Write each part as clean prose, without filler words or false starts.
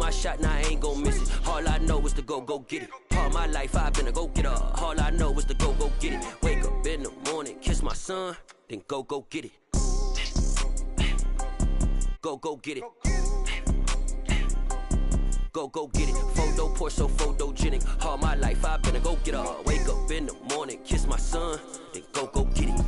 my shot, now I ain't gon' miss it. All I know is to go get it. All my life I've been a go-getter. All I know is to go get it. Wake up in the morning, kiss my son, then go get it. Go get it. Go get it. Photo poor, so photogenic. All my life I've been a go-getter. Wake up in the morning, kiss my son, then go get it.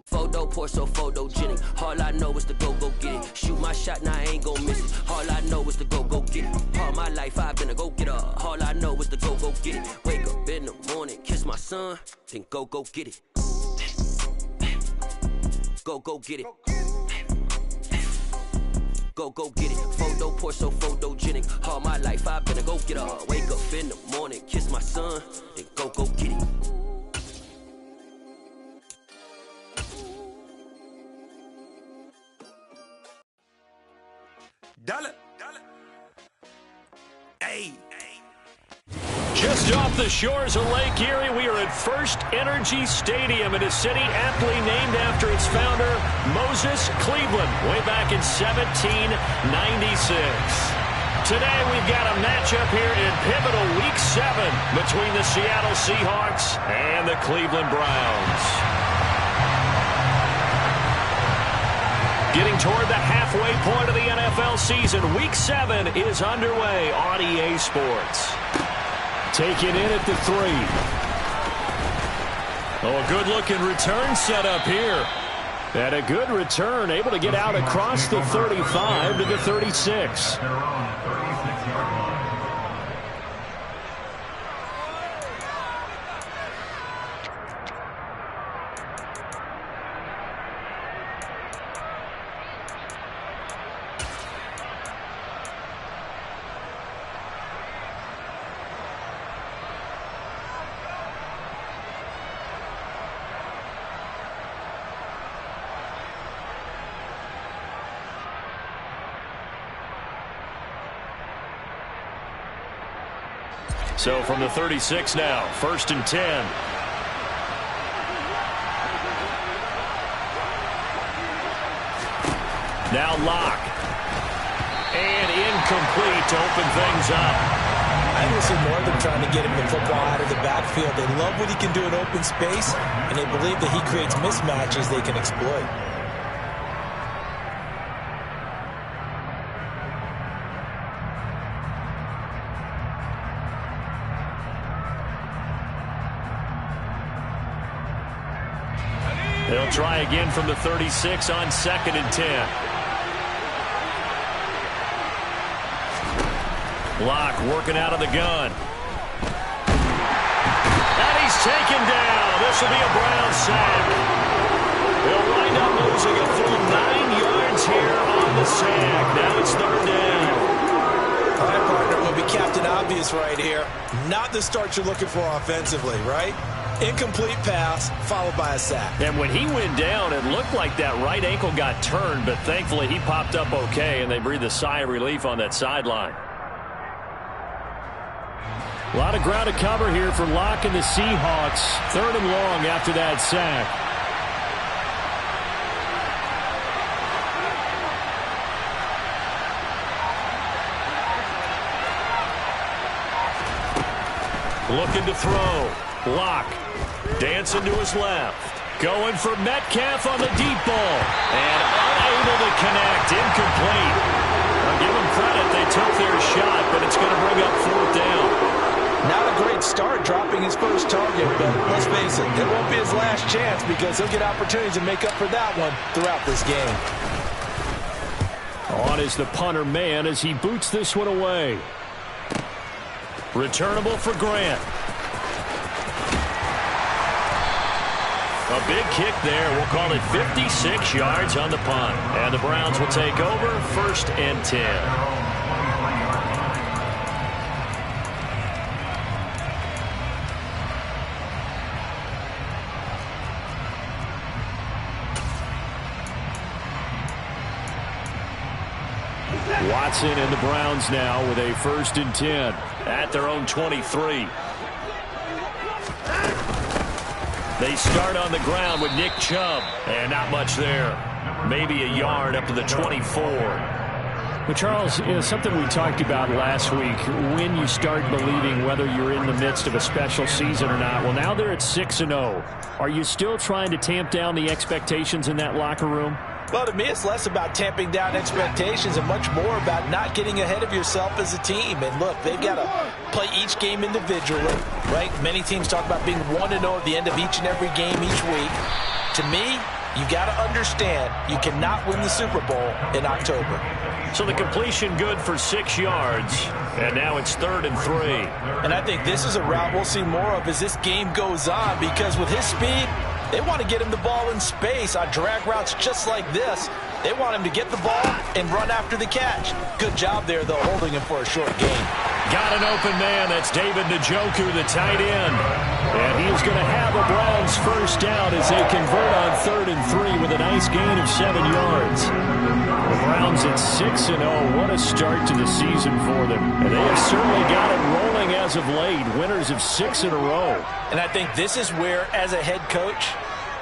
Photo poor, so photogenic. All I know is to go get it. Shoot my shot, now I ain't gon' miss it. All I know is to go get it. All my life I've been a go-getter. All I know is to go get it. Wake up in the morning, kiss my son, then go get it. Go get it. Go get it. Photo poor, so photogenic. All my life I've been a go-getter. Wake up in the morning, kiss my son, then go get it. Dollar. Hey. Just off the shores of Lake Erie, we are at First Energy Stadium in a city aptly named after its founder, Moses Cleveland, way back in 1796. Today, we've got a matchup here in pivotal Week 7 between the Seattle Seahawks and the Cleveland Browns. Getting toward the halfway point of the NFL season, Week 7 is underway on EA Sports. Take it in at the 3. Oh, a good-looking return setup here. And a good return, able to get out across the 35 to the 36. So from the 36 now, 1st and 10. Now Locke. And incomplete to open things up. I think we'll see more of them trying to get him the football out of the backfield. They love what he can do in open space, and they believe that he creates mismatches they can exploit. They'll try again from the 36 on 2nd and 10. Locke working out of the gun. And he's taken down. This will be a Brown sack. They'll wind up losing a full 9 yards here on the sack. Now it's 3rd down. All right, partner, will be Captain Obvious right here. Not the start you're looking for offensively, right? Incomplete pass, followed by a sack. And when he went down, it looked like that right ankle got turned, but thankfully he popped up okay, and they breathed a sigh of relief on that sideline. A lot of ground to cover here for Locke and the Seahawks. 3rd and long after that sack. Looking to throw. Locke dancing to his left. Going for Metcalf on the deep ball. And unable to connect. Incomplete. I'll give them credit. They took their shot, but it's going to bring up 4th down. Not a great start dropping his first target, but let's face it, it won't be his last chance because he'll get opportunities to make up for that one throughout this game. On is the punter man as he boots this one away. Returnable for Grant. A big kick there. We'll call it 56 yards on the punt. And the Browns will take over 1st and 10. Watson and the Browns now with a 1st and 10 at their own 23. They start on the ground with Nick Chubb, and not much there. Maybe a yard up to the 24. But Charles, something we talked about last week, when you start believing whether you're in the midst of a special season or not. Well, now they're at 6-0. Are you still trying to tamp down the expectations in that locker room? Well, to me, it's less about tamping down expectations and much more about not getting ahead of yourself as a team. And look, they've got to play each game individually, right? Many teams talk about being 1-0 at the end of each and every game each week. To me, you got to understand you cannot win the Super Bowl in October. So the completion good for 6 yards, and now it's 3rd and 3. And I think this is a route we'll see more of as this game goes on, because with his speed, they want to get him the ball in space on drag routes just like this. They want him to get the ball and run after the catch. Good job there, though, holding him for a short gain. Got an open man. That's David Njoku, the tight end. And he's going to have a Browns 1st down as they convert on 3rd and 3 with a nice gain of 7 yards. The Browns at 6-0. What a start to the season for them. And they have certainly got it rolling as of late. Winners of 6 in a row. And I think this is where, as a head coach,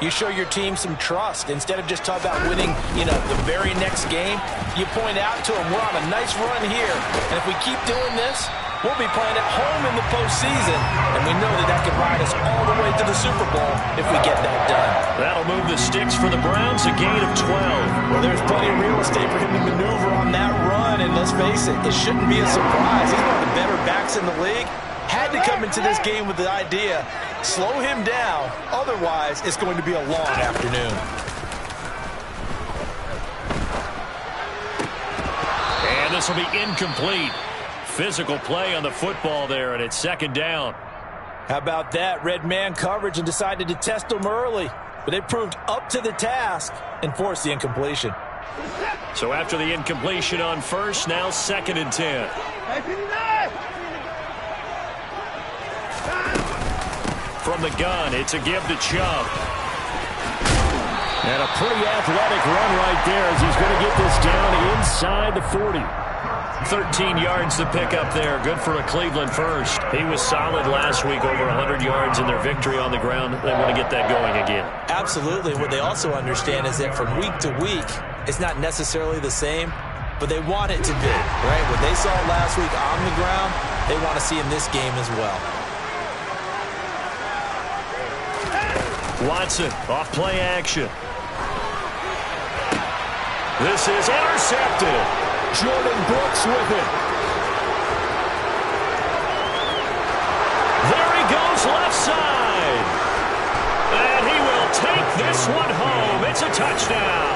you show your team some trust. Instead of just talking about winning, the very next game, you point out to them, we're on a nice run here. And if we keep doing this, we'll be playing at home in the postseason. And we know that can ride us all the way to the Super Bowl if we get that done. That'll move the sticks for the Browns, a gain of 12. Well, there's plenty of real estate for him to maneuver on that run. And let's face it, it shouldn't be a surprise. He's one of the better backs in the league. Had to come into this game with the idea, slow him down, otherwise it's going to be a long afternoon. And this will be incomplete. Physical play on the football there, and it's 2nd down. How about that? Red man coverage and decided to test him early, but they proved up to the task and forced the incompletion. So after the incompletion on 1st, now 2nd and 10. From the gun, it's a give to Chubb. And a pretty athletic run right there as he's going to get this down inside the 40. 13 yards to pick up there. Good for a Cleveland 1st. He was solid last week, over 100 yards in their victory on the ground. They want to get that going again. Absolutely. What they also understand is that from week to week, it's not necessarily the same, but they want it to be, right? What they saw last week on the ground, they want to see in this game as well. Watson, off play action. This is intercepted. Jordan Brooks with it. There he goes, left side. And he will take this one home. It's a touchdown.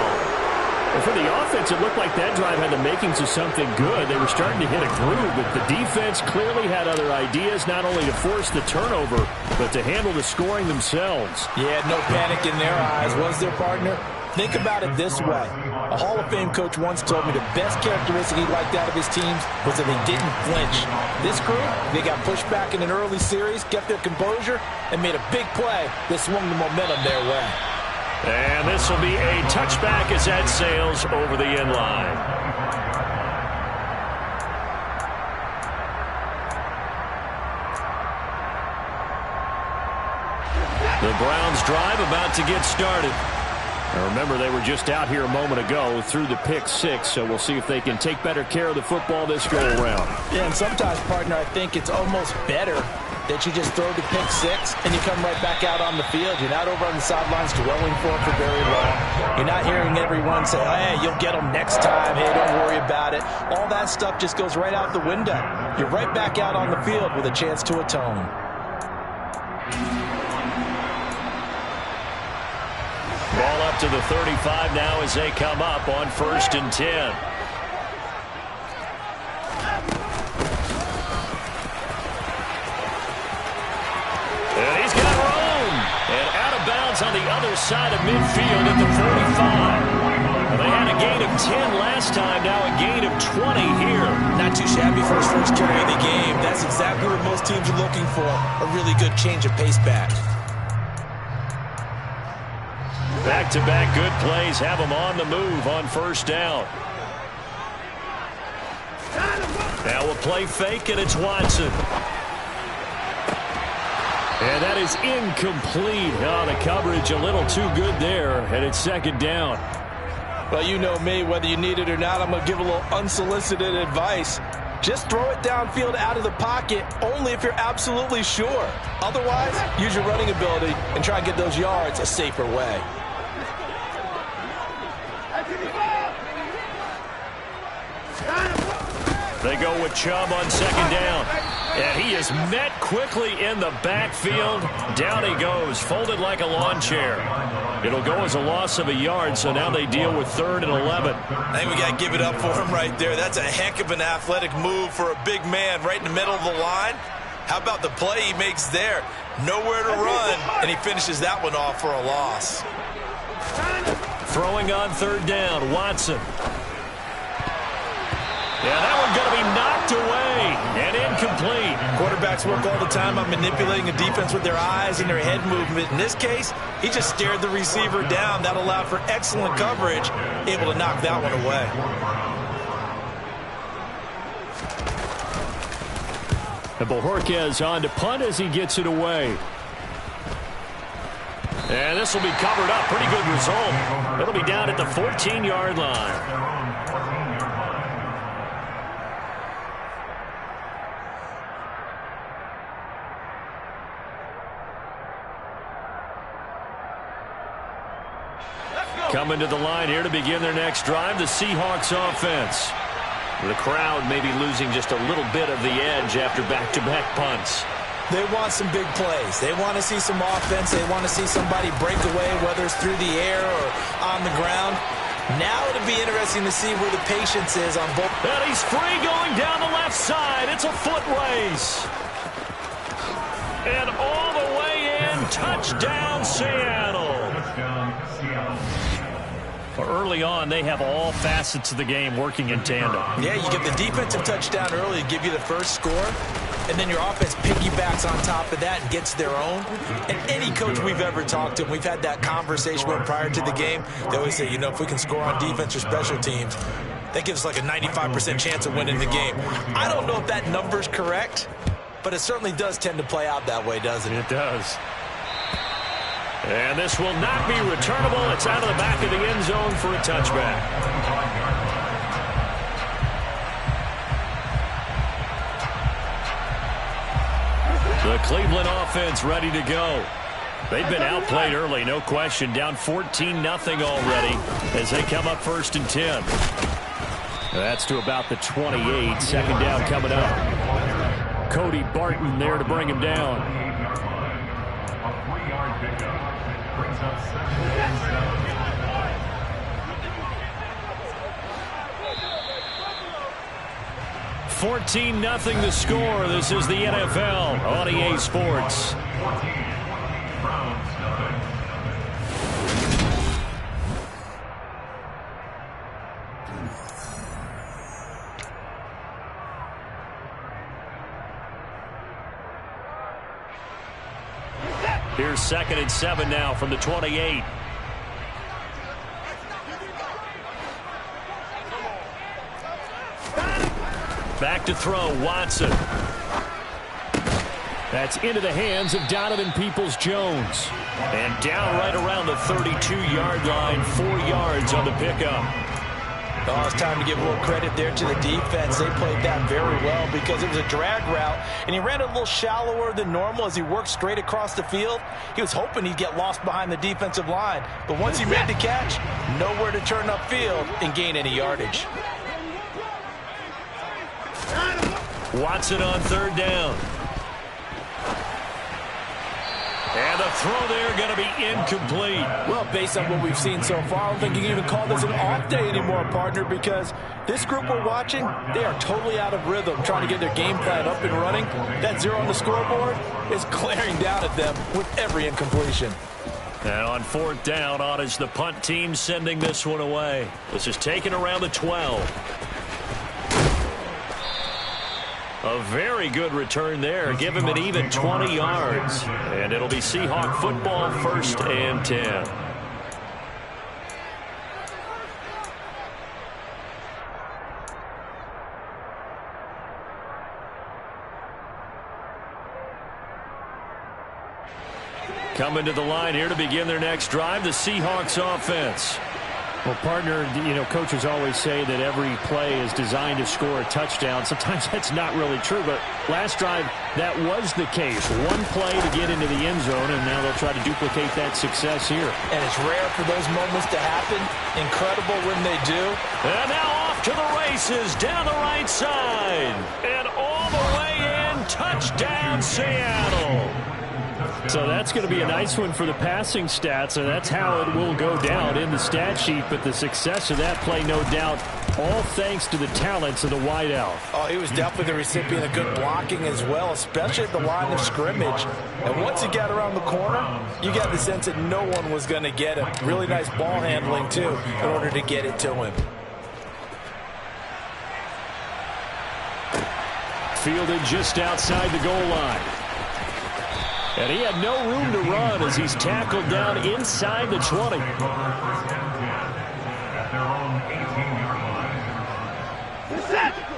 Well, for the offense, it looked like that drive had the makings of something good. They were starting to hit a groove, but the defense clearly had other ideas, not only to force the turnover, but to handle the scoring themselves. Yeah, no panic in their eyes, was there, partner? Think about it this way. A Hall of Fame coach once told me the best characteristic he liked out of his teams was that they didn't flinch. This group, they got pushed back in an early series, kept their composure, and made a big play that swung the momentum their way. And this will be a touchback as that sails over the end line. The Browns drive about to get started. Now remember, they were just out here a moment ago through the pick 6, so we'll see if they can take better care of the football this go-around. Yeah, and sometimes, partner, I think it's almost better that you just throw the pick 6 and you come right back out on the field. You're not over on the sidelines dwelling for very long. You're not hearing everyone say, hey, you'll get them next time. Hey, don't worry about it. All that stuff just goes right out the window. You're right back out on the field with a chance to atone. Ball up to the 35 now as they come up on 1st and 10. And he's got room. And out of bounds on the other side of midfield at the 45. Well, they had a gain of 10 last time, now a gain of 20 here. Not too shabby for his first carry of the game. That's exactly what most teams are looking for, a really good change of pace back. Back-to-back good plays have them on the move on 1st down. Now we'll play fake, and it's Watson. And that is incomplete. Oh, the coverage a little too good there, and it's second down. Well, you know me, whether you need it or not, I'm going to give a little unsolicited advice. Just throw it downfield out of the pocket, only if you're absolutely sure. Otherwise, use your running ability and try and get those yards a safer way. They go with Chubb on second down. And he is met quickly in the backfield. Down he goes, folded like a lawn chair. It'll go as a loss of a yard, so now they deal with 3rd and 11. I think we got to give it up for him right there. That's a heck of an athletic move for a big man right in the middle of the line. How about the play he makes there? Nowhere to run, and he finishes that one off for a loss. Throwing on 3rd down, Watson. Yeah, that one's going to be knocked away and incomplete. Quarterbacks work all the time on manipulating a defense with their eyes and their head movement. In this case, he just stared the receiver down. That allowed for excellent coverage, able to knock that one away. And Bojorquez on to punt as he gets it away. And this will be covered up. Pretty good result. It'll be down at the 14-yard line. Coming to the line here to begin their next drive, the Seahawks offense. The crowd may be losing just a little bit of the edge after back-to-back punts. They want some big plays. They want to see some offense. They want to see somebody break away, whether it's through the air or on the ground. Now it'll be interesting to see where the patience is on both. And he's free going down the left side. It's a foot race. And all the way in, touchdown Seattle. Early on, they have all facets of the game working in tandem. Yeah, you get the defensive touchdown early to give you the first score, and then your offense piggybacks on top of that and gets their own. And any coach we've ever talked to, we've had that conversation with prior to the game, they always say, you know, if we can score on defense or special teams, that gives us like a 95% chance of winning the game. I don't know if that number's correct, but it certainly does tend to play out that way, doesn't it? It does. And this will not be returnable. It's out of the back of the end zone for a touchback. The Cleveland offense ready to go. They've been outplayed early, no question. Down 14-0 already as they come up 1st and 10. That's to about the 28. Second down coming up. Cody Barton there to bring him down. $14-0 the score. This is the NFL on EA Sports. Here's 2nd and 7 now from the 28. Back to throw, Watson. That's into the hands of Donovan Peoples-Jones. And down right around the 32-yard line, 4 yards on the pickup. Oh, it's time to give a little credit there to the defense. They played that very well because it was a drag route, and he ran a little shallower than normal as he worked straight across the field. He was hoping he'd get lost behind the defensive line, but once he made the catch, nowhere to turn upfield and gain any yardage. Watson on 3rd down. And the throw there going to be incomplete. Well, based on what we've seen so far, I don't think you can even call this an off day anymore, partner, because this group we're watching, they are totally out of rhythm, trying to get their game plan up and running. That 0 on the scoreboard is glaring down at them with every incompletion. And on 4th down, on is the punt team sending this one away. This is taken around the 12. A very good return there. Give him an even 20 yards. And it'll be Seahawk football, 1st and 10. Coming to the line here to begin their next drive, the Seahawks offense. Well, partner, coaches always say that every play is designed to score a touchdown. Sometimes that's not really true, but last drive, that was the case. One play to get into the end zone, and now they'll try to duplicate that success here. And it's rare for those moments to happen. Incredible when they do. And now off to the races, down the right side. And all the way in, touchdown, Seattle. So that's going to be a nice one for the passing stats, and that's how it will go down in the stat sheet. But the success of that play, no doubt, all thanks to the talents of the wideout. Oh, he was definitely the recipient of good blocking as well, especially at the line of scrimmage. And once he got around the corner, you got the sense that no one was going to get him. Really nice ball handling, too, in order to get it to him. Fielded just outside the goal line. And he had no room to run as he's tackled down inside the 20.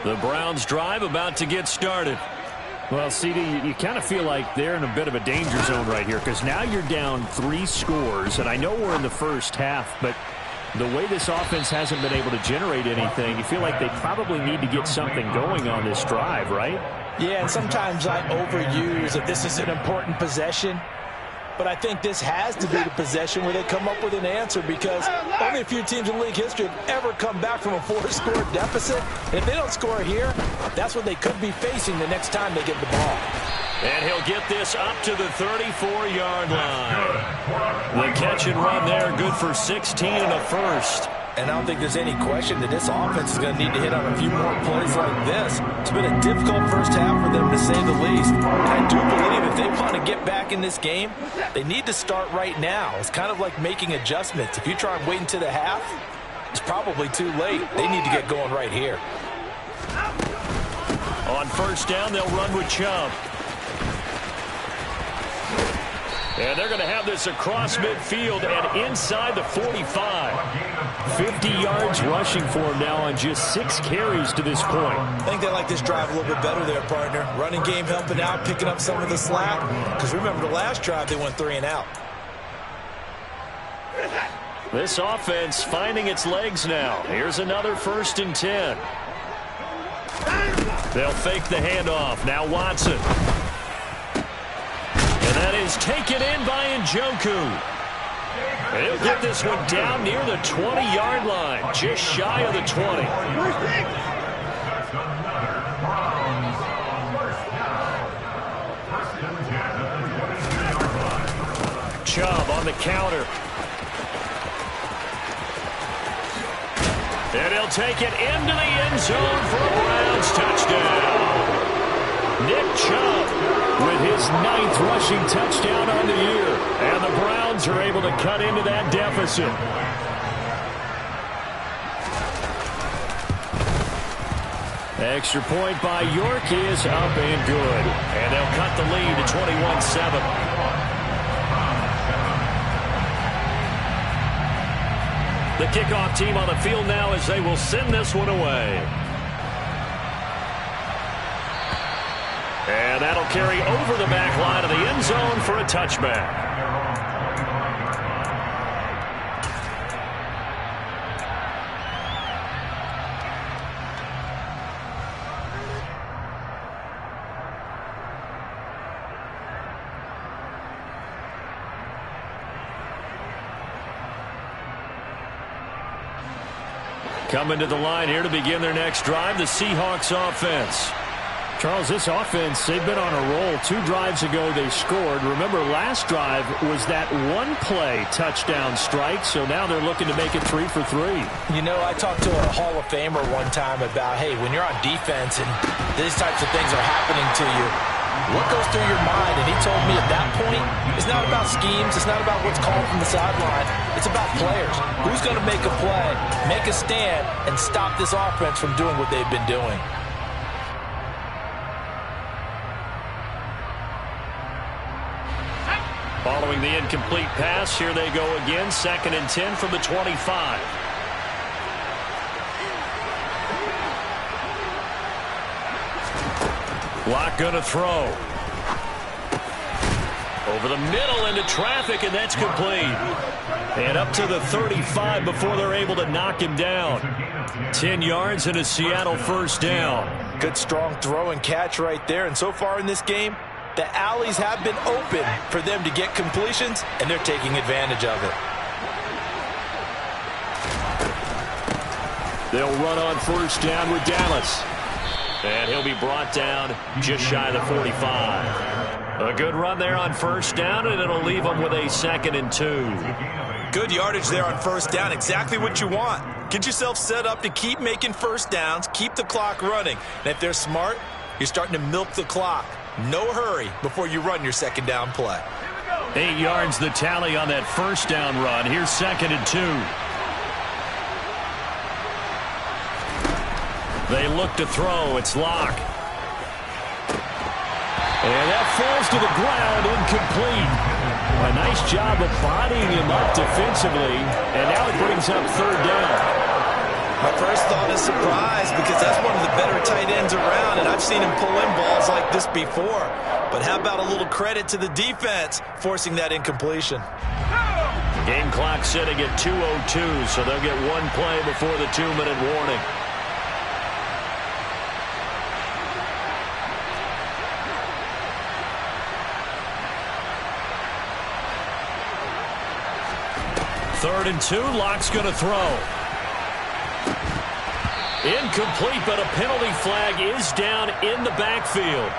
The Browns drive about to get started. Well, CD, you kind of feel like they're in a bit of a danger zone right here because now you're down 3 scores, and I know we're in the first half, but the way this offense hasn't been able to generate anything, you feel like they probably need to get something going on this drive, right? Yeah, and sometimes I overuse that this is an important possession. But I think this has to be the possession where they come up with an answer because only a few teams in league history have ever come back from a 4-score deficit. And if they don't score here, that's what they could be facing the next time they get the ball. And he'll get this up to the 34-yard line. The catch and run there, good for 16 and a first. And I don't think there's any question that this offense is going to need to hit on a few more plays like this. It's been a difficult first half for them, to say the least. And I do believe if they want to get back in this game, they need to start right now. It's kind of like making adjustments. If you try and wait until the half, it's probably too late. They need to get going right here. On first down, they'll run with Chubb. And they're going to have this across midfield and inside the 45. 50 yards rushing for him now on just 6 carries to this point. I think they like this drive a little bit better there, partner. Running game helping out, picking up some of the slack. Because remember, the last drive, they went 3 and out. This offense finding its legs now. Here's another 1st and 10. They'll fake the handoff. Now Watson. And that is taken in by Njoku. He'll get this one down near the 20-yard line, just shy of the 20. Chubb on the counter. And he'll take it into the end zone for a Browns touchdown. Nick Chubb with his 9th rushing touchdown on the year. And the Browns are able to cut into that deficit. Extra point by York is up and good. And they'll cut the lead to 21-7. The kickoff team on the field now as they will send this one away. And that'll carry over the back line of the end zone for a touchback. Coming to the line here to begin their next drive, the Seahawks offense. Charles, this offense, they've been on a roll. 2 drives ago, they scored. Remember, last drive was that one-play touchdown strike, so now they're looking to make it 3 for 3. You know, I talked to a Hall of Famer one time about, hey, when you're on defense and these types of things are happening to you, what goes through your mind? And he told me at that point, it's not about schemes. It's not about what's called from the sideline. It's about players. Who's going to make a play, make a stand, and stop this offense from doing what they've been doing? Following the incomplete pass, here they go again. 2nd and 10 from the 25. Lock gonna throw. Over the middle into traffic, and that's complete. And up to the 35 before they're able to knock him down. 10 yards and a Seattle first down. Good strong throw and catch right there. And so far in this game, the alleys have been open for them to get completions, and they're taking advantage of it. They'll run on first down with Dallas. And he'll be brought down just shy of the 45. A good run there on first down, and it'll leave them with a 2nd and 2. Good yardage there on first down. Exactly what you want. Get yourself set up to keep making first downs, keep the clock running. And if they're smart, you're starting to milk the clock. No hurry before you run your 2nd down play. 8 yards the tally on that first down run. Here's 2nd and 2. They look to throw. It's Locke. And that falls to the ground, incomplete. A nice job of bodying him up defensively, and now it brings up 3rd down. My first thought is surprise, because that's one of the better tight ends around, and I've seen him pull in balls like this before. But how about a little credit to the defense forcing that incompletion? Game clock sitting at 2:02, so they'll get one play before the 2-minute warning. Third and 2, Locke's going to throw. Incomplete, but a penalty flag is down in the backfield.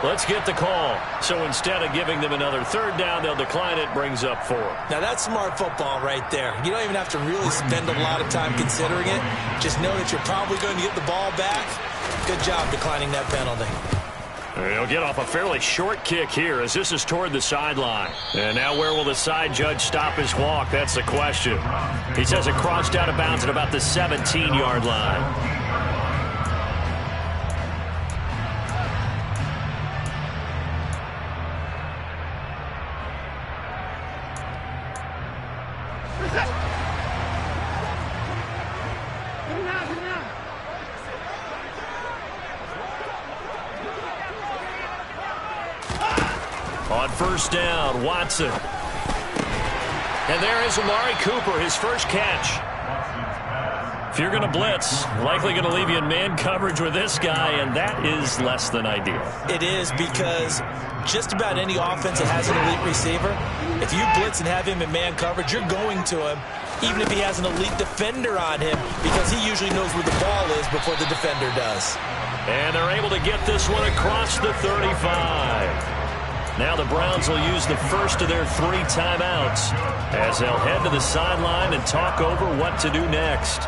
Let's get the call. So instead of giving them another 3rd down, they'll decline it. Brings up 4. Now that's smart football right there. You don't even have to really spend a lot of time considering it. Just know that you're probably going to get the ball back. Good job declining that penalty. He'll get off a fairly short kick here as this is toward the sideline. And now where will the side judge stop his walk? That's the question. He says it crossed out of bounds at about the 17-yard line. On first down, Watson. And there is Amari Cooper, his first catch. If you're going to blitz, likely going to leave you in man coverage with this guy, and that is less than ideal. It is, because just about any offense that has an elite receiver, if you blitz and have him in man coverage, you're going to him, even if he has an elite defender on him, because he usually knows where the ball is before the defender does. And they're able to get this one across the 35. Now the Browns will use the first of their 3 timeouts as they'll head to the sideline and talk over what to do next.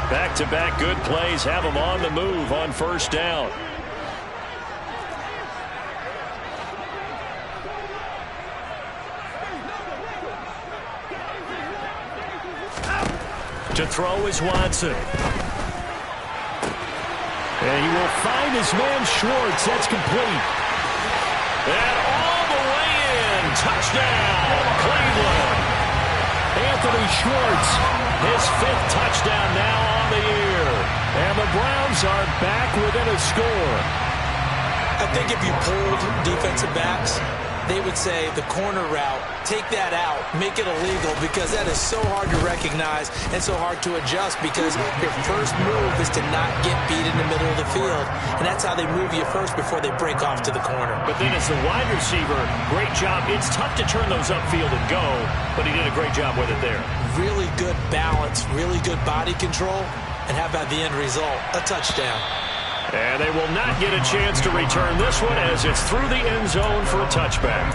Back-to-back good plays have them on the move on first down. To throw is Watson. And he will find his man Schwartz. That's complete. And all the way in. Touchdown, Cleveland. Anthony Schwartz, his 5th touchdown now on the year. And the Browns are back within a score. I think if you pulled defensive backs, they would say the corner route, take that out, make it illegal, because that is so hard to recognize and so hard to adjust, because your first move is to not get beat in the middle of the field, and that's how they move you first before they break off to the corner. But then as the wide receiver, great job. It's tough to turn those upfield and go, but he did a great job with it there. Really good balance, really good body control, and how about the end result? A touchdown. And they will not get a chance to return this one as it's through the end zone for a touchback.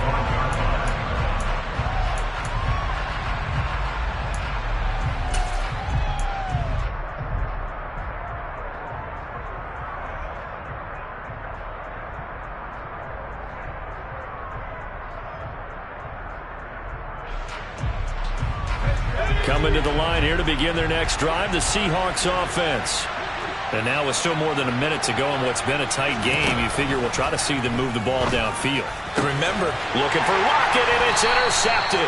Coming to the line here to begin their next drive, the Seahawks offense. And now with still more than a minute to go in what's been a tight game, you figure we'll try to see them move the ball downfield. And remember, looking for Lockett, and it's intercepted.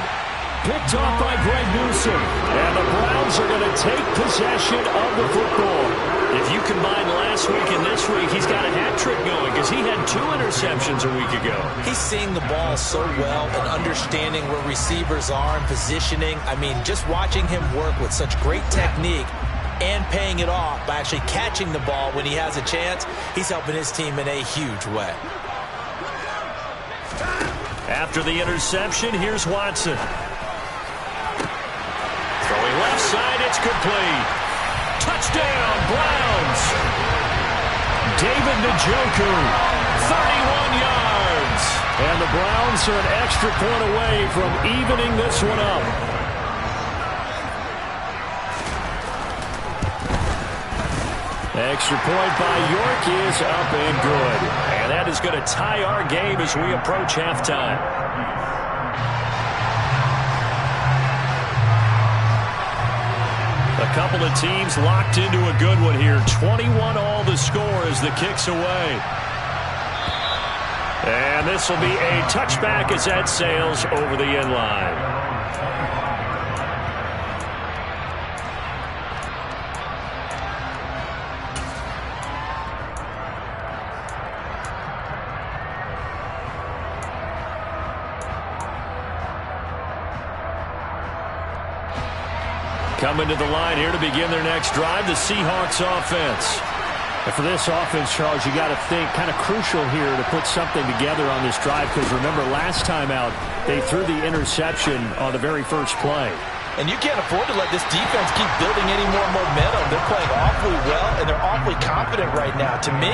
Picked off by Greg Newsom. And the Browns are going to take possession of the football. If you combine last week and this week, he's got a hat trick going because he had 2 interceptions a week ago. He's seeing the ball so well and understanding where receivers are and positioning. I mean, just watching him work with such great technique and paying it off by actually catching the ball when he has a chance, he's helping his team in a huge way. After the interception, here's Watson. Throwing left side, it's complete. Touchdown, Browns. David Njoku, 31 yards. And the Browns are an extra point away from evening this one up. Extra point by York is up and good. And that is going to tie our game as we approach halftime. A couple of teams locked into a good one here. 21-all the score as the kick's away. And this will be a touchback as that sails over the end line. Coming to the line here to begin their next drive, the Seahawks offense. And for this offense, Charles, you got to think kind of crucial here to put something together on this drive because remember last time out they threw the interception on the very first play. And you can't afford to let this defense keep building any more momentum. They're playing awfully well, and they're awfully confident right now. To me,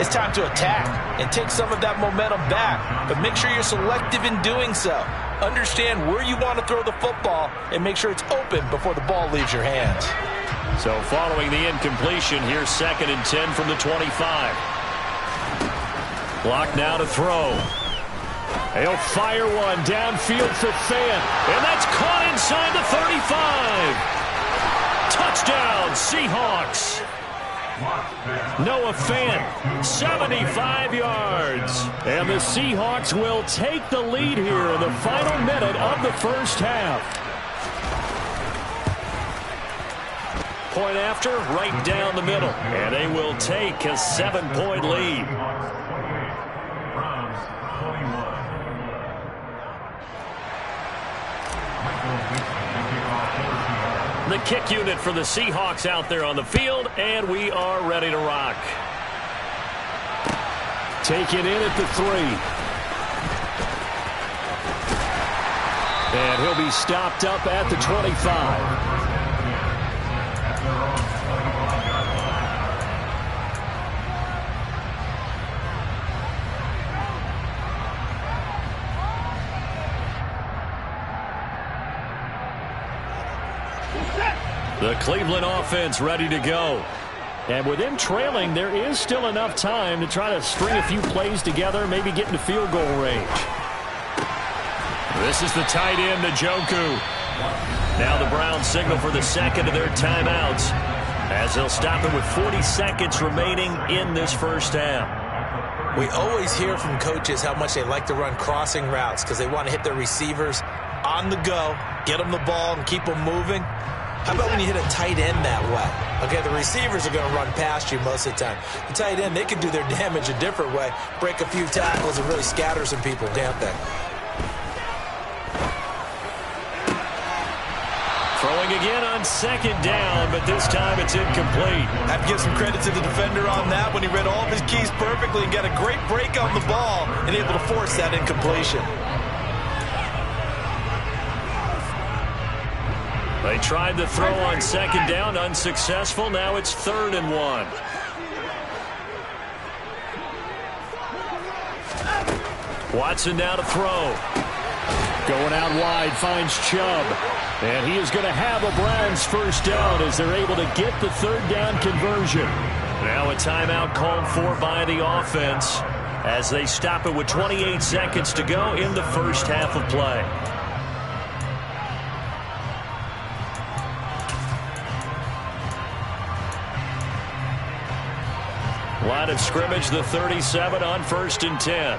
it's time to attack and take some of that momentum back. But make sure you're selective in doing so. Understand where you want to throw the football and make sure it's open before the ball leaves your hands. So following the incompletion, here's 2nd and 10 from the 25. Clock now to throw. He'll fire one downfield for Fant. And that's caught inside the 35. Touchdown, Seahawks. Noah Fant, 75 yards. And the Seahawks will take the lead here in the final minute of the first half. Point after, right down the middle. And they will take a 7-point lead. The kick unit for the Seahawks out there on the field, and we are ready to rock. Take it in at the 3. And he'll be stopped up at the 25. The Cleveland offense ready to go. And with them trailing, there is still enough time to try to string a few plays together, maybe get into field goal range. This is the tight end, Njoku. Now the Browns signal for the second of their timeouts as they'll stop it with 40 seconds remaining in this first half. We always hear from coaches how much they like to run crossing routes because they want to hit their receivers on the go, get them the ball, and keep them moving. How about when you hit a tight end that way? Okay, the receivers are going to run past you most of the time. The tight end, they can do their damage a different way, break a few tackles, and really scatter some people, can't they? Throwing again on 2nd down, but this time it's incomplete. I have to give some credit to the defender on that when he read all of his keys perfectly and got a great break on the ball and able to force that incompletion. They tried to throw on 2nd down, unsuccessful. Now it's 3rd and 1. Watson now to throw. Going out wide, finds Chubb. And he is going to have a Browns first down as they're able to get the 3rd down conversion. Now a timeout called for by the offense as they stop it with 28 seconds to go in the first half of play. Line of scrimmage, the 37 on 1st and 10.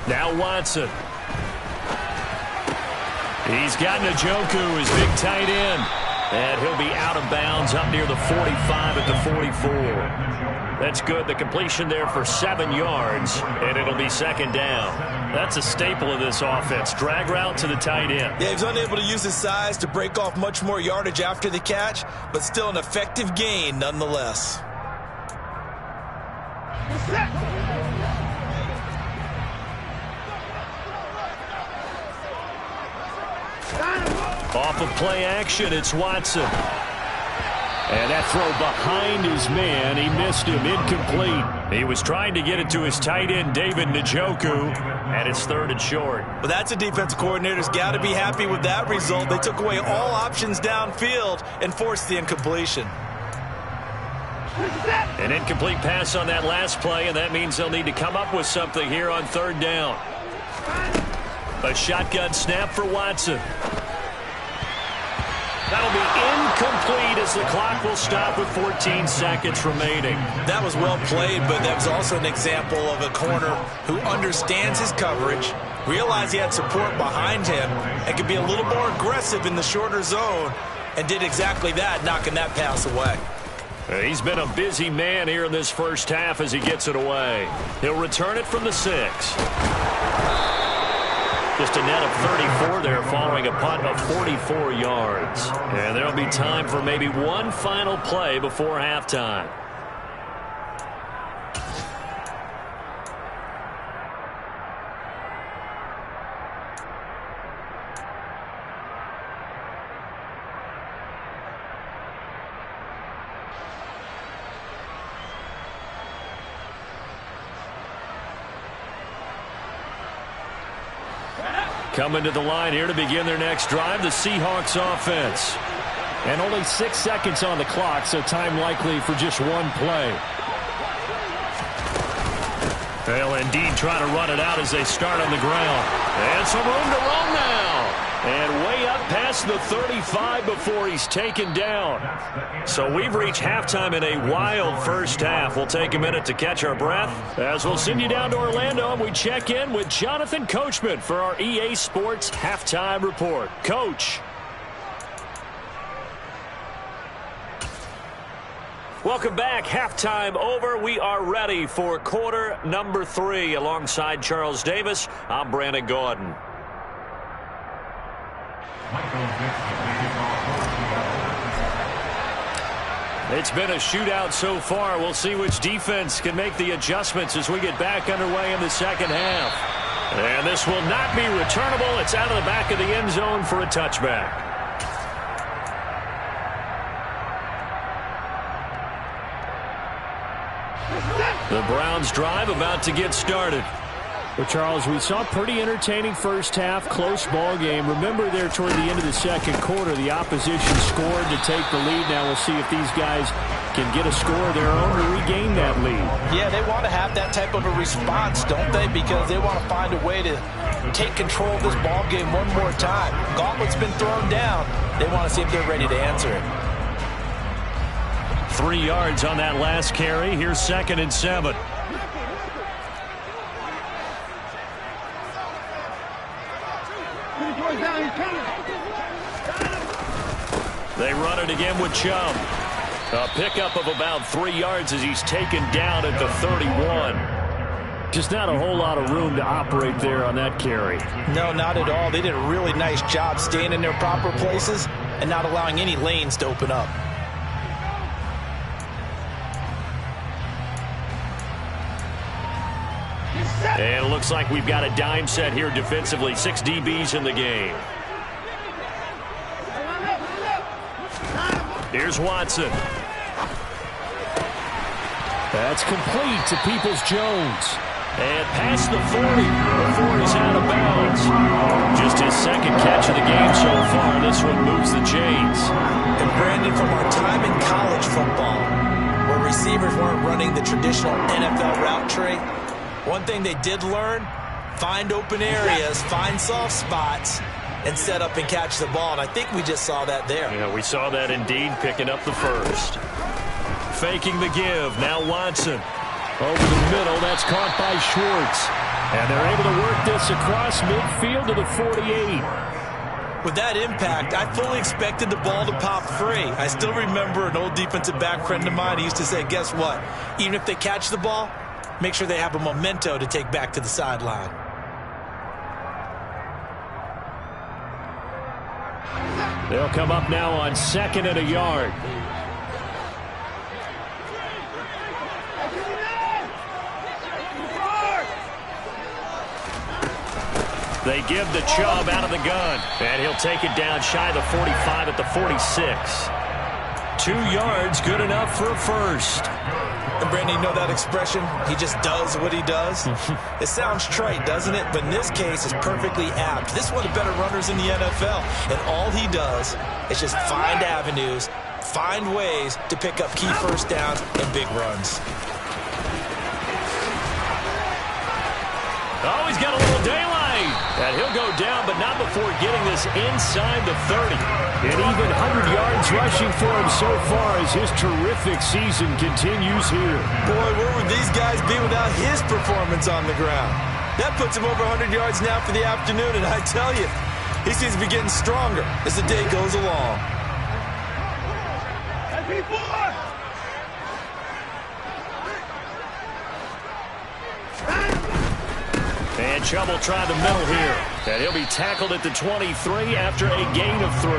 Now Watson. He's got Njoku, his big tight end. And he'll be out of bounds up near the 45 at the 44. That's good. The completion there for 7 yards, and it'll be second down. That's a staple of this offense. Drag route to the tight end. Yeah, he's unable to use his size to break off much more yardage after the catch, but still an effective gain nonetheless. Off of play action, it's Watson. And that throw behind his man, he missed him, incomplete. He was trying to get it to his tight end, David Njoku, and it's 3rd and short. Well, that's a defensive coordinator's got to be happy with that result. They took away all options downfield and forced the incompletion. An incomplete pass on that last play, and that means they'll need to come up with something here on 3rd down. A shotgun snap for Watson. That'll be incomplete as the clock will stop with 14 seconds remaining. That was well played, but that was also an example of a corner who understands his coverage, realized he had support behind him, and could be a little more aggressive in the shorter zone, and did exactly that, knocking that pass away. He's been a busy man here in this first half as he gets it away. He'll return it from the 6. Just a net of 34 there following a punt of 44 yards. And there'll be time for maybe one final play before halftime. Coming to the line here to begin their next drive, the Seahawks offense. And only 6 seconds on the clock, so time likely for just one play. They'll indeed try to run it out as they start on the ground. And some room to run now. And way up past the 35 before he's taken down. So we've reached halftime in a wild first half. We'll take a minute to catch our breath as we'll send you down to Orlando and we check in with Jonathan Coachman for our EA Sports Halftime Report. Coach. Welcome back. Halftime over. We are ready for quarter number 3. Alongside Charles Davis, I'm Brandon Gordon. It's been a shootout so far. We'll see which defense can make the adjustments as we get back underway in the second half. And this will not be returnable. It's out of the back of the end zone for a touchback. The Browns drive about to get started. Well, Charles, we saw a pretty entertaining first half, close ball game. Remember there toward the end of the second quarter, the opposition scored to take the lead. Now we'll see if these guys can get a score of their own to regain that lead. Yeah, they want to have that type of a response, don't they? Because they want to find a way to take control of this ball game one more time. Gauntlet's been thrown down. They want to see if they're ready to answer it. 3 yards on that last carry. Here's 2nd and 7. They run it again with Chubb. A pickup of about 3 yards as he's taken down at the 31. Just not a whole lot of room to operate there on that carry. No, not at all. They did a really nice job staying in their proper places and not allowing any lanes to open up. And it looks like we've got a dime set here defensively. 6 DBs in the game. Here's Watson. That's complete to Peoples-Jones. And past the 40 before he's out of bounds. Just his second catch of the game so far. This one moves the chains. And Brandon, from our time in college football, where receivers weren't running the traditional NFL route tree, one thing they did learn, find open areas, find soft spots, and set up and catch the ball. And I think we just saw that there. Yeah, we saw that indeed, picking up the first. Faking the give. Now Watson. Over the middle, that's caught by Schwartz. And they're able to work this across midfield to the 48. With that impact, I fully expected the ball to pop free. I still remember an old defensive back friend of mine. He used to say, guess what? Even if they catch the ball, make sure they have a memento to take back to the sideline. They'll come up now on 2nd and a yard. They give the Chubb out of the gun. And he'll take it down shy of the 45 at the 46. 2 yards, good enough for a first. And Brandon, you know that expression? He just does what he does. It sounds trite, doesn't it? But in this case, it's perfectly apt. This is one of the better runners in the NFL. And all he does is just find avenues, find ways to pick up key first downs and big runs. Oh, he's got a little daylight. And he'll go down, but not before getting this inside the 30. And even 100 yards rushing for him so far as his terrific season continues here. Boy, where would these guys be without his performance on the ground? That puts him over 100 yards now for the afternoon, and I tell you, he seems to be getting stronger as the day goes along. And Chubb will try the middle here. And he'll be tackled at the 23 after a gain of 3.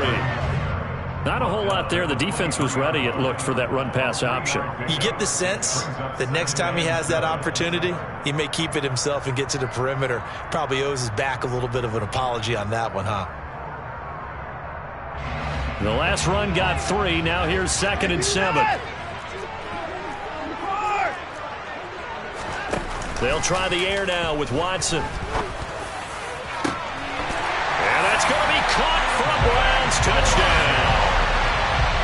Not a whole lot there. The defense was ready, it looked, for that run-pass option. You get the sense that next time he has that opportunity, he may keep it himself and get to the perimeter. Probably owes his back a little bit of an apology on that one, huh? The last run got 3. Now here's 2nd and 7. They'll try the air now with Watson. And that's going to be caught for a Browns touchdown.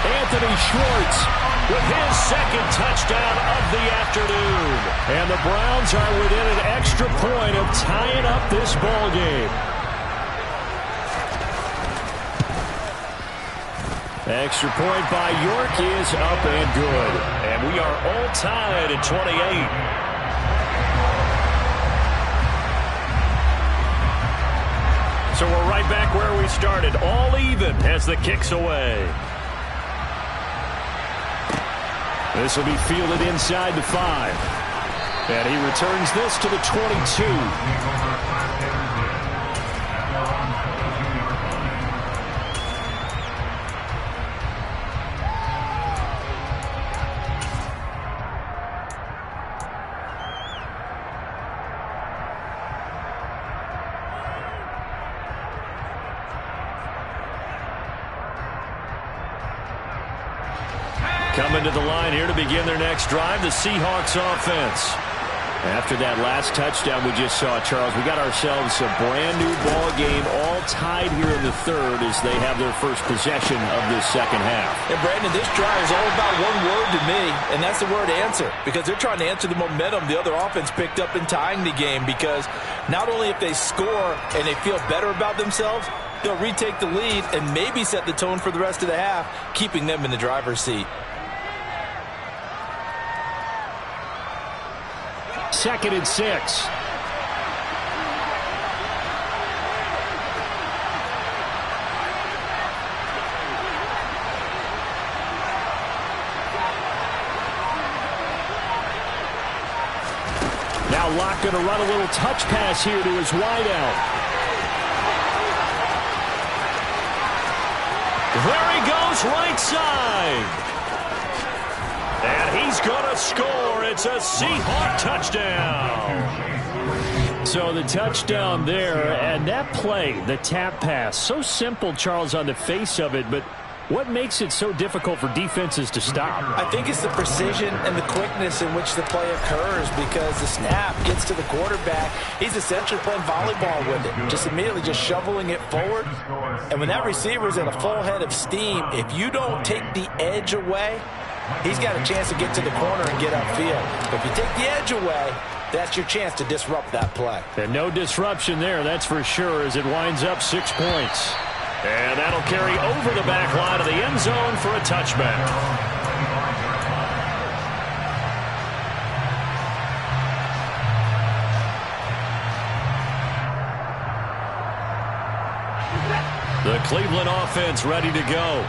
Anthony Schwartz with his 2nd touchdown of the afternoon. And the Browns are within an extra point of tying up this ball game. Extra point by York is up and good. And we are all tied at 28. So we're right back where we started, all even as the kick's away. This will be fielded inside the 5. And he returns this to the 22. Coming to the line here to begin their next drive, the Seahawks offense. After that last touchdown we just saw, Charles, we got ourselves a brand new ball game, all tied here in the 3rd as they have their first possession of this 2nd half. And Brandon, this drive is all about one word to me, and that's the word answer, because they're trying to answer the momentum the other offense picked up in tying the game, because not only if they score and they feel better about themselves, they'll retake the lead and maybe set the tone for the rest of the half, keeping them in the driver's seat. 2nd and 6. Now Locke going to run a little touch pass here to his wideout. There he goes, right side. And he's going to score. It's a Seahawk touchdown. So the touchdown there, and that play, the tap pass, so simple, Charles, on the face of it, but what makes it so difficult for defenses to stop? I think it's the precision and the quickness in which the play occurs, because the snap gets to the quarterback. He's essentially playing volleyball with it, just immediately just shoveling it forward. And when that receiver's at a full head of steam, if you don't take the edge away, he's got a chance to get to the corner and get upfield. But if you take the edge away, that's your chance to disrupt that play. And no disruption there, that's for sure, as it winds up 6 points. And that'll carry over the back line of the end zone for a touchback. The Cleveland offense ready to go.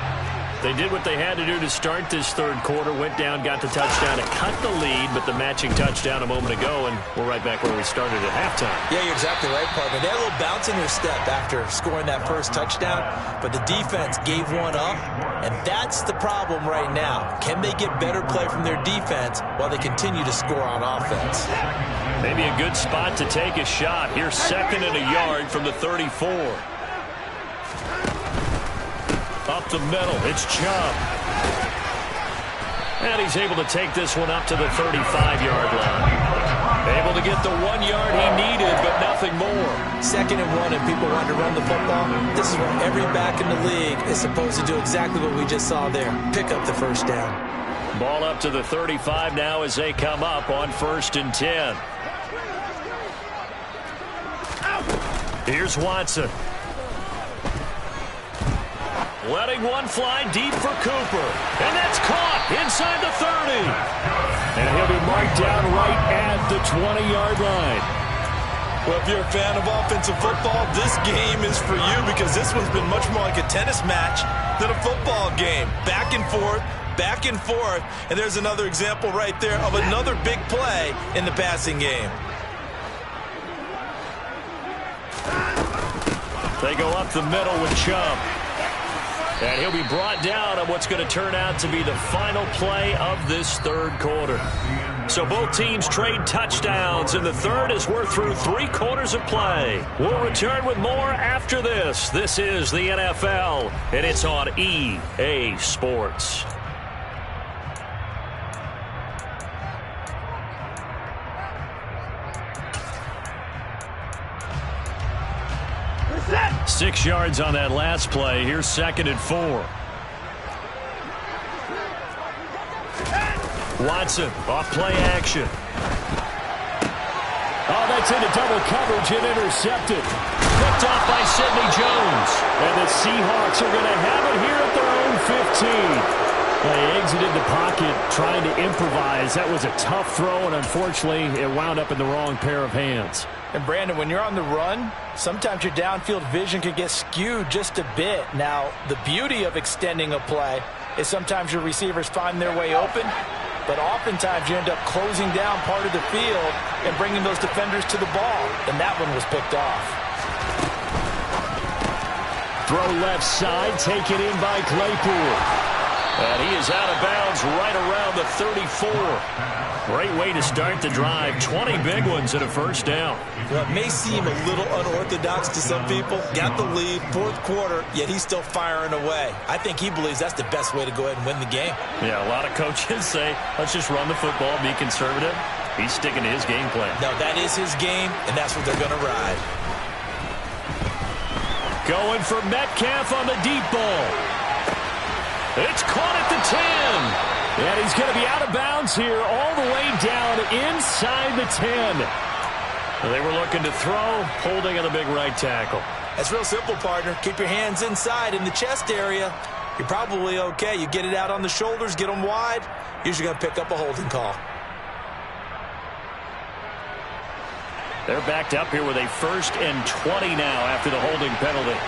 They did what they had to do to start this third quarter. Went down, got the touchdown to cut the lead, but the matching touchdown a moment ago, and we're right back where we started at halftime. Yeah, you're exactly right, partner. They had a little bounce in their step after scoring that first touchdown, but the defense gave one up, and that's the problem right now. Can they get better play from their defense while they continue to score on offense? Maybe a good spot to take a shot. Here's 2nd and a yard from the 34. Up the middle, it's Chubb. And he's able to take this one up to the 35-yard line. Able to get the 1 yard he needed, but nothing more. 2nd and 1, and people want to run the football. This is where every back in the league is supposed to do exactly what we just saw there. Pick up the first down. Ball up to the 35 now as they come up on 1st and 10. Here's Watson. Letting one fly deep for Cooper. And that's caught inside the 30. And he'll be marked down right at the 20-yard line. Well, if you're a fan of offensive football, this game is for you because this one's been much more like a tennis match than a football game. Back and forth, and there's another example right there of another big play in the passing game. They go up the middle with Chubb. And he'll be brought down on what's going to turn out to be the final play of this third quarter. So both teams trade touchdowns in the third as we're through 3 quarters of play. We'll return with more after this. This is the NFL, and it's on EA Sports. Set. 6 yards on that last play. Here's 2nd and 4. Watson off play action. Oh, that's into double coverage and intercepted. Picked off by Sidney Jones. And the Seahawks are going to have it here at their own 15. They exited the pocket trying to improvise. That was a tough throw, and unfortunately, it wound up in the wrong pair of hands. And, Brandon, when you're on the run, sometimes your downfield vision can get skewed just a bit. Now, the beauty of extending a play is sometimes your receivers find their way open, but oftentimes you end up closing down part of the field and bringing those defenders to the ball, and that one was picked off. Throw left side, taken in by Claypool. And he is out of bounds right around the 34. Great way to start the drive. 20 big ones and a first down. Well, it may seem a little unorthodox to some people. Got the lead, 4th quarter, yet he's still firing away. I think he believes that's the best way to go ahead and win the game. Yeah, a lot of coaches say, let's just run the football, be conservative. He's sticking to his game plan. No, that is his game, and that's what they're going to ride. Going for Metcalf on the deep ball. It's caught at the 10. And he's going to be out of bounds here all the way down inside the 10. They were looking to throw, holding on the big right tackle. That's real simple, partner. Keep your hands inside in the chest area. You're probably okay. You get it out on the shoulders, get them wide. Usually going to pick up a holding call. They're backed up here with a 1st and 20 now after the holding penalty.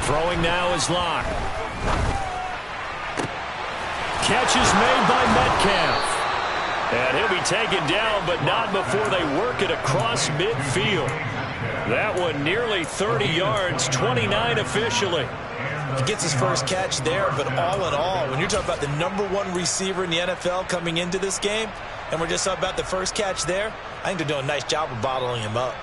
Throwing now is Locke. Catch is made by Metcalf. And he'll be taken down, but not before they work it across midfield. That one nearly 30 yards, 29 officially. He gets his first catch there, but all in all, when you're talking about the #1 receiver in the NFL coming into this game, and we're just talking about the first catch there, I think they're doing a nice job of bottling him up.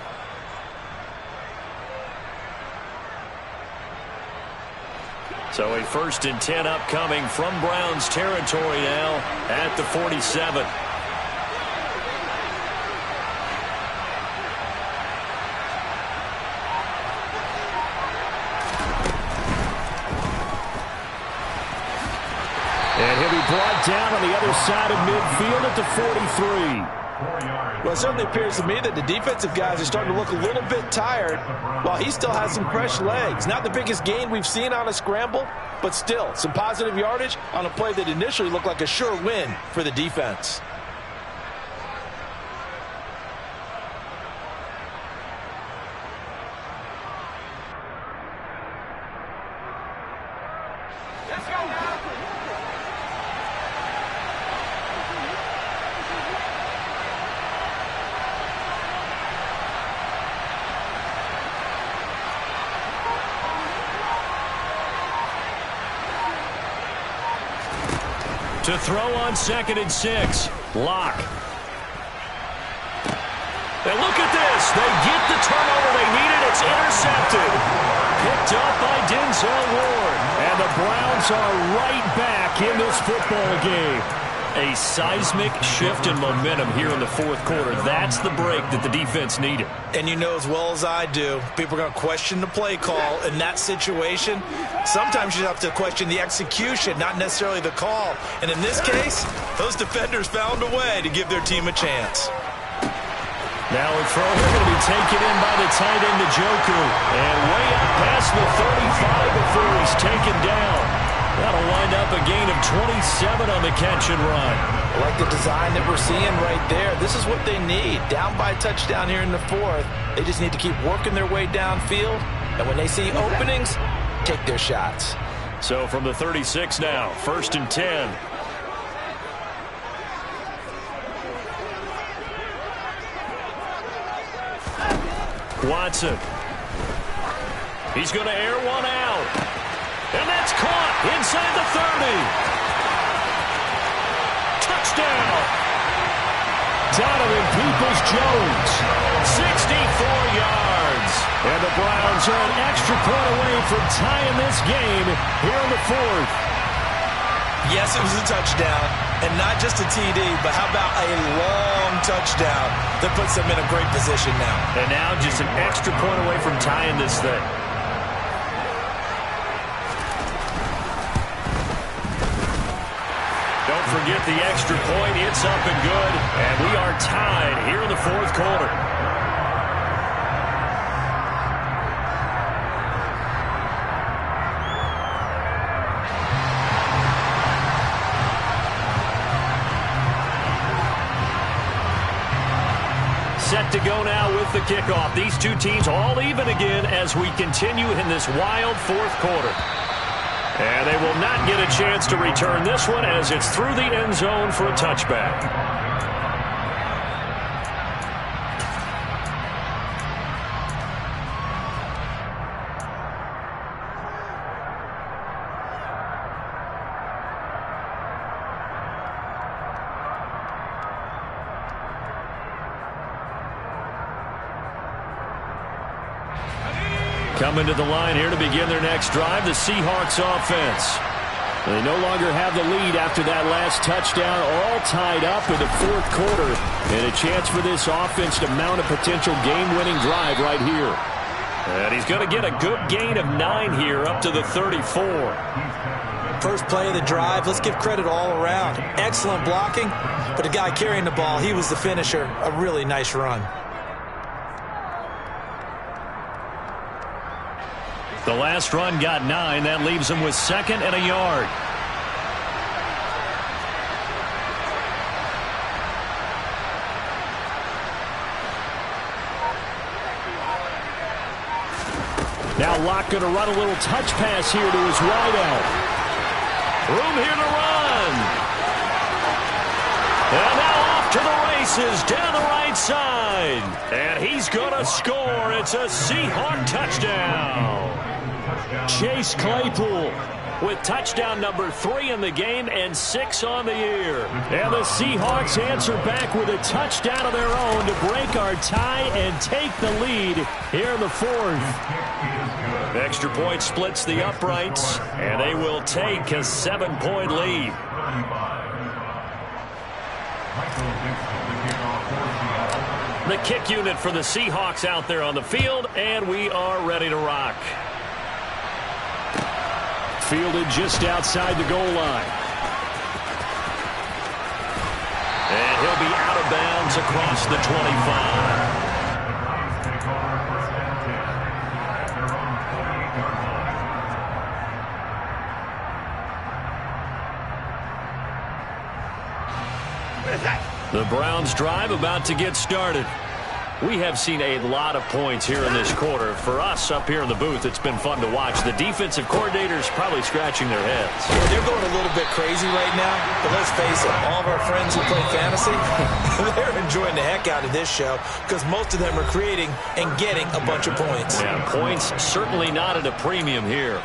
So a 1st and 10 upcoming from Browns territory now at the 47. And he'll be brought down on the other side of midfield at the 43. Well, it certainly appears to me that the defensive guys are starting to look a little bit tired while he still has some fresh legs. Not the biggest gain we've seen on a scramble, but still some positive yardage on a play that initially looked like a sure win for the defense. To throw on 2nd and 6. Lock. And look at this. They get the turnover they needed. It's intercepted. Picked up by Denzel Ward. And the Browns are right back in this football game. A seismic shift in momentum here in the 4th quarter. That's the break that the defense needed. And you know as well as I do, people are going to question the play call in that situation. Sometimes you have to question the execution, not necessarily the call. And in this case, those defenders found a way to give their team a chance. Now a throw here going to be taken in by the tight end, Njoku. And way up past the 35 before he's taken down. That'll wind up a gain of 27 on the catch and run. I like the design that we're seeing right there. This is what they need. Down by a touchdown here in the 4th. They just need to keep working their way downfield. And when they see openings, take their shots. So from the 36 now, 1st and 10. Watson. He's going to air one out. And that's caught inside the 30. Touchdown. Donovan Peoples-Jones. 64 yards. And the Browns are an extra point away from tying this game here in the 4th. Yes, it was a touchdown. And not just a TD, but how about a long touchdown that puts them in a great position now. And now just an extra point away from tying this thing. Don't forget the extra point. It's up and good. And we are tied here in the 4th quarter. Set to go now with the kickoff. These two teams all even again as we continue in this wild 4th quarter. And they will not get a chance to return this one as it's through the end zone for a touchback. Coming to the line here to begin their next drive, the Seahawks offense. They no longer have the lead after that last touchdown, all tied up in the 4th quarter. And a chance for this offense to mount a potential game-winning drive right here. And he's going to get a good gain of 9 here up to the 34. First play of the drive, let's give credit all around. Excellent blocking, but the guy carrying the ball, he was the finisher. A really nice run. The last run got 9. That leaves him with 2nd and a yard. Now Locke going to run a little touch pass here to his wideout. Room here to run. And now off to the races down the right side. And he's going to score. It's a Seahawk touchdown. Chase Claypool with touchdown number 3 in the game and 6 on the year. And the Seahawks answer back with a touchdown of their own to break our tie and take the lead here in the 4th. Extra point splits the uprights, and they will take a 7-point lead. The kick unit for the Seahawks out there on the field, and we are ready to rock. Fielded just outside the goal line. And he'll be out of bounds across the 25. The Browns drive about to get started. We have seen a lot of points here in this quarter. For us up here in the booth, it's been fun to watch. The defensive coordinators probably scratching their heads. Yeah, they're going a little bit crazy right now, but let's face it, all of our friends who play fantasy, they're enjoying the heck out of this show because most of them are creating and getting a bunch of points. Yeah, points certainly not at a premium here.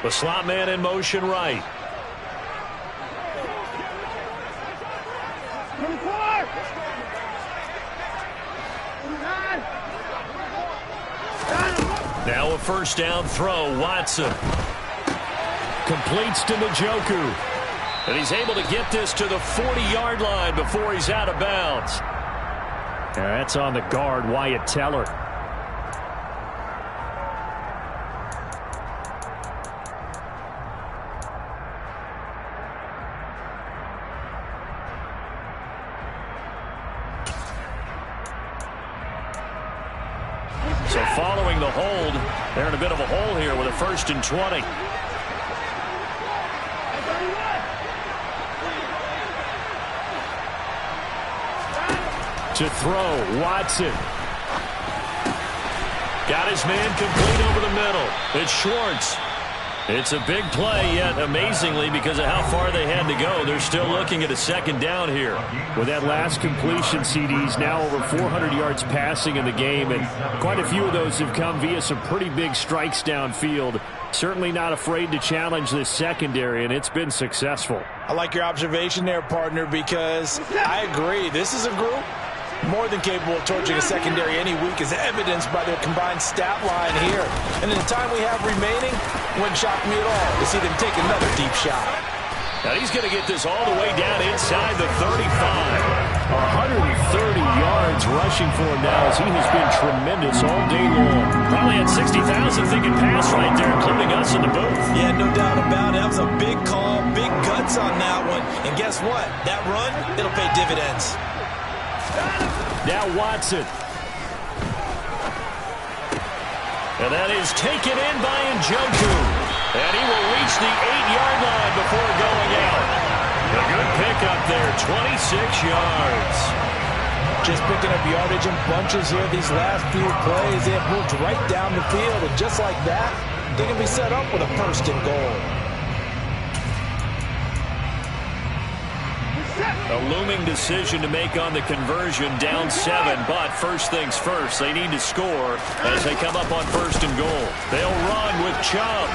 The slot man in motion right. Now a first down throw. Watson completes to Njoku. And he's able to get this to the 40-yard line before he's out of bounds. That's on the guard, Wyatt Teller. So following the hold, they're in a bit of a hole here with a 1st and 20. To throw, Watson. Got his man complete over the middle. It's Schwartz. It's a big play, yet amazingly, because of how far they had to go, they're still looking at a 2nd down here. With that last completion, CD's now over 400 yards passing in the game, and quite a few of those have come via some pretty big strikes downfield. Certainly not afraid to challenge this secondary, and it's been successful. I like your observation there, partner, because I agree. This is a group more than capable of torching a secondary any week, as evidenced by their combined stat line here. And in the time we have remaining, wouldn't shock me at all to see them take another deep shot. Now he's going to get this all the way down inside the 35. 130 yards rushing for him now, as he has been tremendous all day long. Probably had 60,000 thinking pass right there, including us in the booth. Yeah, no doubt about it. That was a big call, big guts on that one. And guess what? That run, it'll pay dividends. Now Watson. And that is taken in by Njoku. And he will reach the 8-yard line before going out. A good pickup there, 26 yards. Just picking up yardage in bunches here these last few plays. They have moved right down the field, and just like that, they can be set up with a 1st and goal. A looming decision to make on the conversion, down 7, but first things first, they need to score as they come up on 1st and goal. They'll run with Chubb.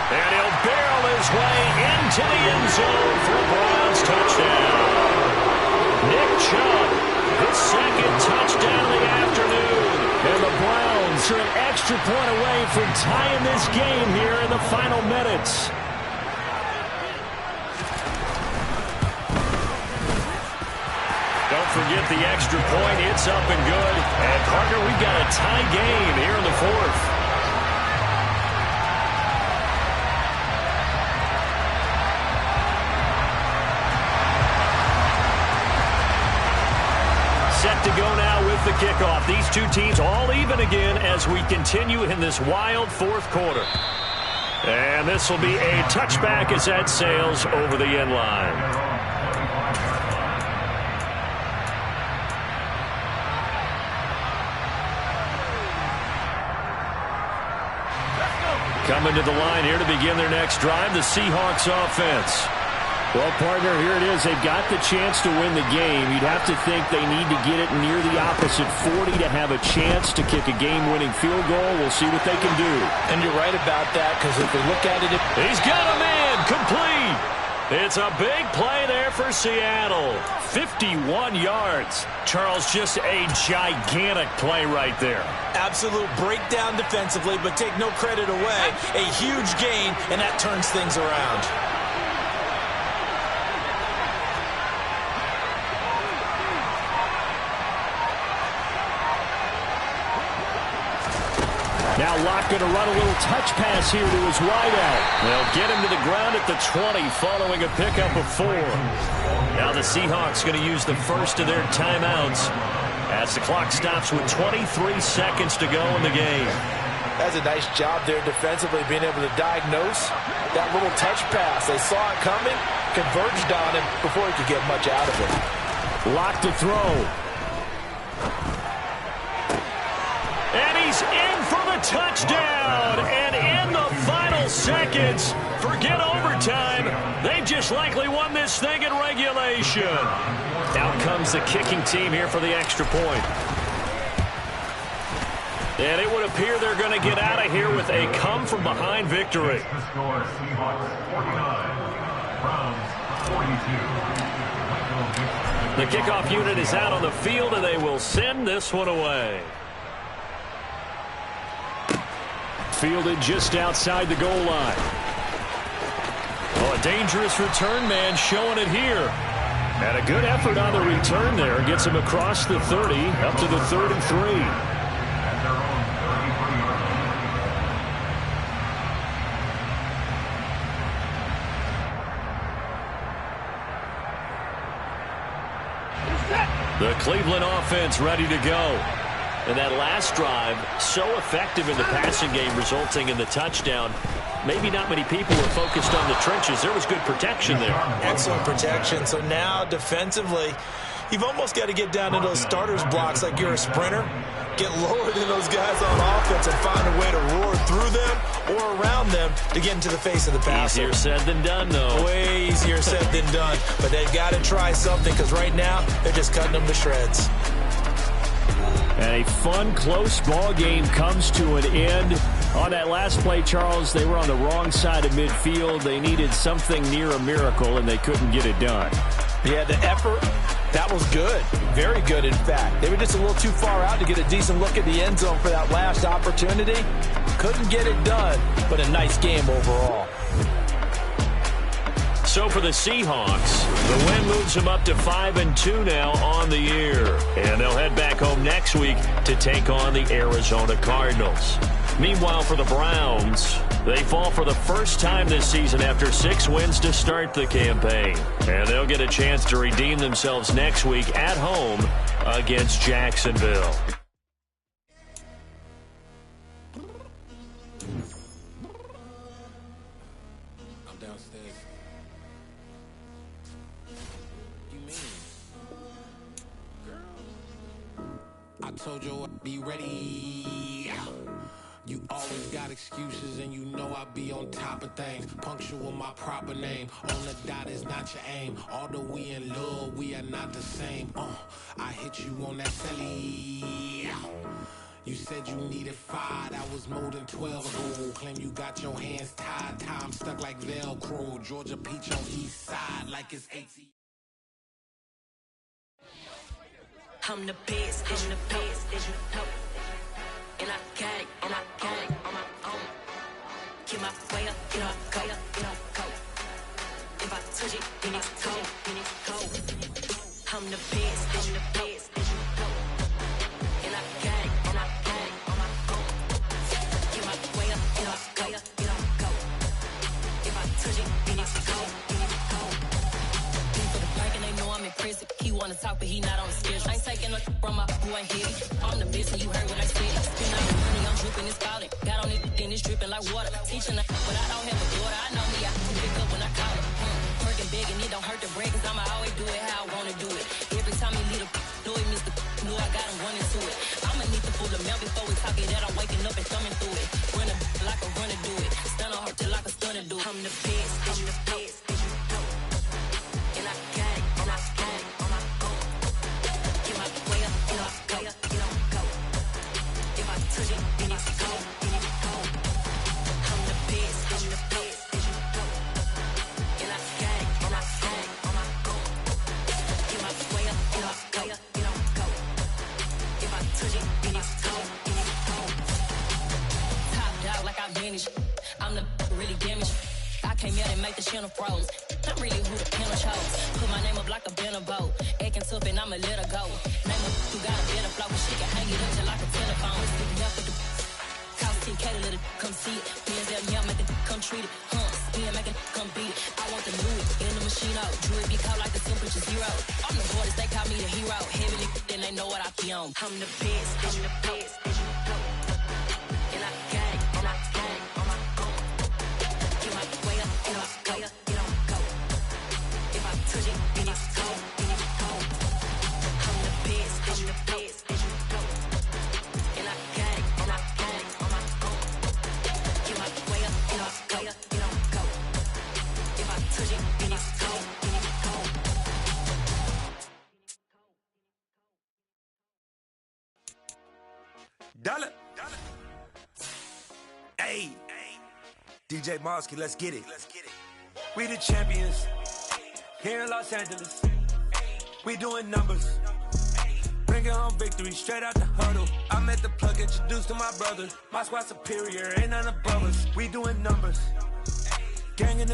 And he'll barrel his way into the end zone for a Browns touchdown. Nick Chubb, his 2nd touchdown of the afternoon. And the Browns are an extra point away from tying this game here in the final minutes. Don't forget the extra point. It's up and good. And, partner, we've got a tie game here in the 4th. Set to go now with the kickoff. These two teams all even again as we continue in this wild 4th quarter. And this will be a touchback as that sails over the end line. Coming to the line here to begin their next drive, the Seahawks offense. Well, partner, here it is. They've got the chance to win the game. You'd have to think they need to get it near the opposite 40 to have a chance to kick a game-winning field goal. We'll see what they can do. And you're right about that, because if we look at it... He's got a man complete. It's a big play there for Seattle. 51 yards. Charles, just a gigantic play right there. Absolute breakdown defensively, but take no credit away. A huge gain, and that turns things around. Now Locke going to run a little touch pass here to his wideout. They'll get him to the ground at the 20 following a pickup of 4. Now the Seahawks going to use the first of their timeouts as the clock stops with 23 seconds to go in the game. That's a nice job there defensively, being able to diagnose that little touch pass. They saw it coming, converged on him before he could get much out of it. Locke to throw. And he's in for the touchdown. And in the final final seconds. Forget overtime. They just likely won this thing in regulation. Out comes the kicking team here for the extra point. And it would appear they're going to get out of here with a come-from-behind victory. The score, Seahawks 49, Browns 42. The kickoff unit is out on the field, and they will send this one away. Fielded just outside the goal line. Oh, a dangerous return man showing it here. And a good effort on the return there. Gets him across the 30, up to the 33. The Cleveland offense ready to go. And that last drive, so effective in the passing game, resulting in the touchdown. Maybe not many people were focused on the trenches. There was good protection there. Excellent protection. So now defensively, you've almost got to get down to those starters blocks like you're a sprinter. Get lower than those guys on offense and find a way to roar through them or around them to get into the face of the passer. Easier said than done, though. Way easier said than done. But they've got to try something because right now they're just cutting them to shreds. And a fun, close ball game comes to an end. On that last play, Charles, they were on the wrong side of midfield. They needed something near a miracle, and they couldn't get it done. Yeah, the effort, that was good. Very good, in fact. They were just a little too far out to get a decent look at the end zone for that last opportunity. Couldn't get it done, but a nice game overall. So for the Seahawks, the win moves them up to 5-2 now on the year. And they'll head back home next week to take on the Arizona Cardinals. Meanwhile, for the Browns, they fall for the first time this season after 6 wins to start the campaign. And they'll get a chance to redeem themselves next week at home against Jacksonville. I'm downstairs. You mean? Girl, I told you I'd be ready. You always got excuses and you know I be on top of things. Punctual my proper name. On the dot is not your aim. Although we in love, we are not the same. I hit you on that celly. You said you needed 5, that was more than 12 ago. Claim you got your hands tied, time stuck like Velcro. Georgia peach on east side like it's 18. I'm the best, I'm the best, as you know. And I got it, and I got it on my own. Get my way up, get up, go, get up, go. If I touch it, then it's cold, then it's cold. I'm the best, I'm the best, as you know. And I got it, and I got it on my own. Get my way up, get up, go, get up, go. If I touch it, then it's cold, then it's cold. For the break and they know I'm impressive. He wanna talk, but he not on the schedule. I ain't taking no from my boy heavy. I'm the best, and you heard what I said. Spend all the money, I'm dripping, it's falling. Got on it, then it's dripping like water. Teaching her, but I don't have a daughter. I know me, I can pick up when I call her. Working big, and it don't hurt to break, cause I'ma always do it how I wanna do it. Every time he lead a know it, Mr. Know I got him running to it. I'ma need to pull the mail before we talk it, that I'm waking up and thumbing through it. Run a like a runner do it. Stun on her till like a stunner do it. I'm the best, I'm the best, as you know. And I got it, and I got it on my own. Get my way up, get up, go, get up, go. If I touch it, then it's cold, then it's cold. I'm the best, as you know. And I got it, and I got it on my own. Get my way up, get up, go, get up, go. If I touch it, then it's cold, then it's cold. Top dog like I vanished. I'm the really damaged. I came out and make the channel froze. I'm really who the panel chose. Put my name up like a banner boat. Acting tough and I'ma let her go. Name her who got a better flow. She can hang it up just like a telephone. Sticking up with the cost 10K to let it come see it. Bands out here, make it come treat it. Spin, make it come beat it. I want the new in the machine out. Jewelry be caught like the temperature 0. I'm the hardest, they call me the hero. Heavily, then they know what I be on. I'm the best, I'm the best, as you know. And I got it, and I got it on my own. Get my way up, get up, go, get up, go. If I touch it, then it's cold, then it's cold. I'm the best, as you know. And I got it, and I got it on my own. Get my way up, get up, go, Dollar. Hey. DJ Mosky, let's get it. We the champions. Here in Los Angeles. We doing numbers. Bringing home victory straight out the huddle. I met the plug, introduced to my brother. My squad superior, ain't none above us. We doing numbers. Gang in the